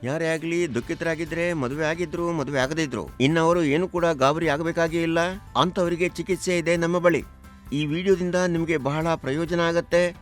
ಯಾರೇ ಆಗ್ಲಿ ದುಃಖಿತರಾಗಿದ್ರೆ ಮದುವೆ ಆಗಿದ್ರು ಮದುವೆ ಆಗದಿದ್ರು ಇನ್ನವರು ಏನು ಕೂಡ ಗಾಬರಿ ಆಗಬೇಕಾಗೇ ಇಲ್ಲ. ಅಂತವರಿಗೆ ಚಿಕಿತ್ಸೆ ಇದೆ ನಮ್ಮ ಬಳಿ. ಈ ವಿಡಿಯೋದಿಂದ ನಿಮಗೆ ಬಹಳ ಪ್ರಯೋಜನ ಆಗತ್ತೆ.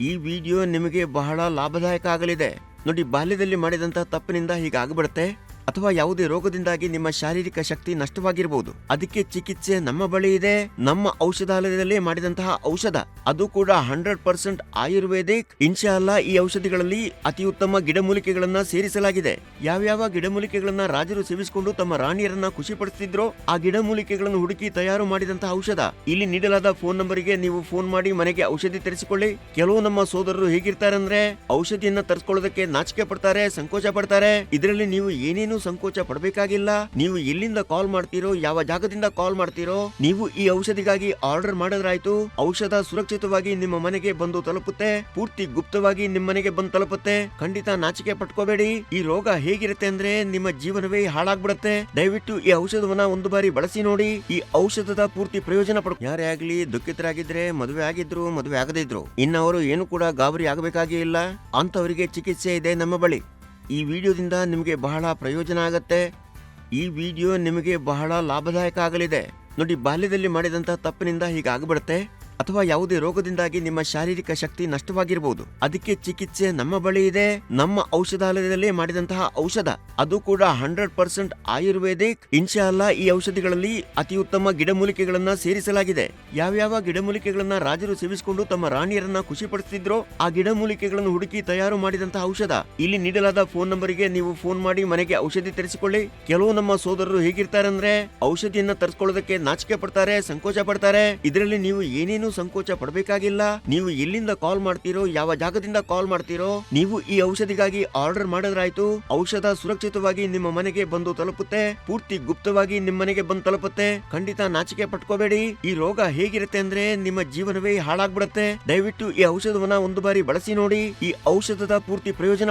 ಈ ವಿಡಿಯೋ ನಿಮಗೆ ಬಹಳ ಲಾಭದಾಯಕ ಆಗಲಿದೆ. ನೋಡಿ, ಬಾಲ್ಯದಲ್ಲಿ ಮಾಡಿದಂತ ತಪ್ಪಿನಿಂದ ಹೀಗಾಗ್ಬಿಡುತ್ತೆ, ಅಥವಾ ಯಾವುದೇ ರೋಗದಿಂದಾಗಿ ನಿಮ್ಮ ಶಾರೀರಿಕ ಶಕ್ತಿ ನಷ್ಟವಾಗಿರಬಹುದು. ಅದಕ್ಕೆ ಚಿಕಿತ್ಸೆ ನಮ್ಮ ಬಳಿ ಇದೆ. ನಮ್ಮ ಔಷಧಾಲಯದಲ್ಲಿ ಮಾಡಿದಂತಹ ಔಷಧ, ಅದು ಕೂಡ 100% ಆಯುರ್ವೇದಿಕ್. ಇನ್ಶಾಅಲ್ಲಾ ಈ ಔಷಧಿಗಳಲ್ಲಿ ಅತಿ ಉತ್ತಮ ಗಿಡಮೂಲಿಕೆಗಳನ್ನ ಸೇರಿಸಲಾಗಿದೆ. ಯಾವ್ಯಾವ ಗಿಡಮೂಲಿಕೆಗಳನ್ನ ರಾಜರು ಸೇವಿಸಿಕೊಂಡು ತಮ್ಮ ರಾಣಿಯರನ್ನ ಖುಷಿ ಪಡಿಸುತ್ತಿದ್ರೋ ಆ ಗಿಡಮೂಲಿಕೆಗಳನ್ನು ಹುಡುಕಿ ತಯಾರು ಮಾಡಿದಂತಹ ಔಷಧ. ಇಲ್ಲಿ ನೀಡಲಾದ ಫೋನ್ ನಂಬರಿಗೆ ನೀವು ಫೋನ್ ಮಾಡಿ ಮನೆಗೆ ಔಷಧಿ ತರಿಸಿಕೊಳ್ಳಿ. ಕೆಲವು ನಮ್ಮ ಸೋದರರು ಹೇಗಿರ್ತಾರೆ ಅಂದ್ರೆ, ಔಷಧಿಯನ್ನ ತರಿಸಿಕೊಳ್ಳೋದಕ್ಕೆ ನಾಚಿಕೆ ಪಡ್ತಾರೆ, ಸಂಕೋಚ ಪಡ್ತಾರೆ. ಇದರಲ್ಲಿ ನೀವು ಏನೇನು ಸಂಕೋಚ ಪಡಬೇಕಾಗಿಲ್ಲ. ನೀವು ಎಲ್ಲಿಂದ ಕಾಲ್ ಮಾಡ್ತೀರೋ, ಯಾವ ಜಾಗದಿಂದ ಕಾಲ್ ಮಾಡ್ತೀರೋ, ನೀವು ಈ ಔಷಧಿಗಾಗಿ ಆರ್ಡರ್ ಮಾಡಿದ್ರಾಯ್ತು. ಔಷಧ ಸುರಕ್ಷಿತವಾಗಿ ನಿಮ್ಮ ಮನೆಗೆ ಬಂದು ತಲುಪುತ್ತೆ. ಪೂರ್ತಿ ಗುಪ್ತವಾಗಿ ನಿಮ್ಮ ಮನೆಗೆ ಬಂದು ತಲುಪುತ್ತೆ. ಖಂಡಿತ ನಾಚಿಕೆ ಪಟ್ಕೋಬೇಡಿ. ಈ ರೋಗ ಹೇಗಿರುತ್ತೆ ಅಂದ್ರೆ ನಿಮ್ಮ ಜೀವನವೇ ಹಾಳಾಗ್ಬಿಡುತ್ತೆ. ದಯವಿಟ್ಟು ಈ ಔಷಧವನ್ನ ಒಂದು ಬಾರಿ ಬಳಸಿ ನೋಡಿ. ಈ ಔಷಧದ ಪೂರ್ತಿ ಪ್ರಯೋಜನ ಯಾರೇ ಆಗ್ಲಿ ದುಃಖಿತರಾಗಿದ್ರೆ ಮದುವೆ ಆಗಿದ್ರು ಮದುವೆ ಆಗದಿದ್ರು ಇನ್ನವರು ಏನು ಕೂಡ ಗಾಬರಿ ಆಗಬೇಕಾಗೇ ಇಲ್ಲ. ಅಂತವರಿಗೆ ಚಿಕಿತ್ಸೆ ಇದೆ ನಮ್ಮ ಬಳಿ. ಈ ವಿಡಿಯೋದಿಂದ ನಿಮಗೆ ಬಹಳ ಪ್ರಯೋಜನ ಆಗತ್ತೆ. ಈ ವಿಡಿಯೋ ನಿಮಗೆ ಬಹಳ ಲಾಭದಾಯಕ ಆಗಲಿದೆ. ನೋಡಿ, ಬಾಲ್ಯದಲ್ಲಿ ಮಾಡಿದಂತ ತಪ್ಪಿನಿಂದ ಹೀಗಾಗ್ಬಿಡುತ್ತೆ, ಅಥವಾ ಯಾವುದೇ ರೋಗದಿಂದಾಗಿ ನಿಮ್ಮ ಶಾರೀರಿಕ ಶಕ್ತಿ ನಷ್ಟವಾಗಿರಬಹುದು. ಅದಕ್ಕೆ ಚಿಕಿತ್ಸೆ ನಮ್ಮ ಬಳಿ ಇದೆ. ನಮ್ಮ ಔಷಧಾಲಯದಲ್ಲಿ ಮಾಡಿದಂತಹ ಔಷಧ, ಅದು ಕೂಡ 100% ಆಯುರ್ವೇದಿಕ್. ಇನ್ಶಾಅಲ್ಲಾ ಈ ಔಷಧಿಗಳಲ್ಲಿ ಅತಿ ಉತ್ತಮ ಗಿಡಮೂಲಿಕೆಗಳನ್ನ ಸೇರಿಸಲಾಗಿದೆ. ಯಾವ್ಯಾವ ಗಿಡಮೂಲಿಕೆಗಳನ್ನ ರಾಜರು ಸೇವಿಸಿಕೊಂಡು ತಮ್ಮ ರಾಣಿಯರನ್ನ ಖುಷಿ ಪಡಿಸುತ್ತಿದ್ರೋ ಆ ಗಿಡಮೂಲಿಕೆಗಳನ್ನು ಹುಡುಕಿ ತಯಾರು ಮಾಡಿದಂತಹ ಔಷಧ. ಇಲ್ಲಿ ನೀಡಲಾದ ಫೋನ್ ನಂಬರಿಗೆ ನೀವು ಫೋನ್ ಮಾಡಿ ಮನೆಗೆ ಔಷಧಿ ತರಿಸಿಕೊಳ್ಳಿ. ಕೆಲವು ನಮ್ಮ ಸೋದರರು ಹೇಗಿರ್ತಾರೆ ಅಂದ್ರೆ, ಔಷಧಿಯನ್ನ ತರಿಸಿಕೊಳ್ಳೋದಕ್ಕೆ ನಾಚಿಕೆ ಪಡ್ತಾರೆ, ಸಂಕೋಚ ಪಡ್ತಾರೆ. ಇದರಲ್ಲಿ ನೀವು ಏನೇನು ಸಂಕೋಚ ಪಡಬೇಕಾಗಿಲ್ಲ. ನೀವು ಎಲ್ಲಿಂದ ಕಾಲ್ ಮಾಡ್ತೀರೋ, ಯಾವ ಜಾಗದಿಂದ ಕಾಲ್ ಮಾಡ್ತೀರೋ, ನೀವು ಈ ಔಷಧಿಗಾಗಿ ಆರ್ಡರ್ ಮಾಡಿದ್ರಾಯ್ತು. ಔಷಧ ಸುರಕ್ಷಿತವಾಗಿ ನಿಮ್ಮ ಮನೆಗೆ ಬಂದು ತಲುಪುತ್ತೆ. ಪೂರ್ತಿ ಗುಪ್ತವಾಗಿ ನಿಮ್ಮ ಮನೆಗೆ ಬಂದು ತಲುಪುತ್ತೆ. ಖಂಡಿತ ನಾಚಿಕೆ ಪಟ್ಕೋಬೇಡಿ. ಈ ರೋಗ ಹೇಗಿರುತ್ತೆ ಅಂದ್ರೆ ನಿಮ್ಮ ಜೀವನವೇ ಹಾಳಾಗ್ಬಿಡುತ್ತೆ. ದಯವಿಟ್ಟು ಈ ಔಷಧವನ್ನ ಒಂದು ಬಾರಿ ಬಳಸಿ ನೋಡಿ. ಈ ಔಷಧದ ಪೂರ್ತಿ ಪ್ರಯೋಜನ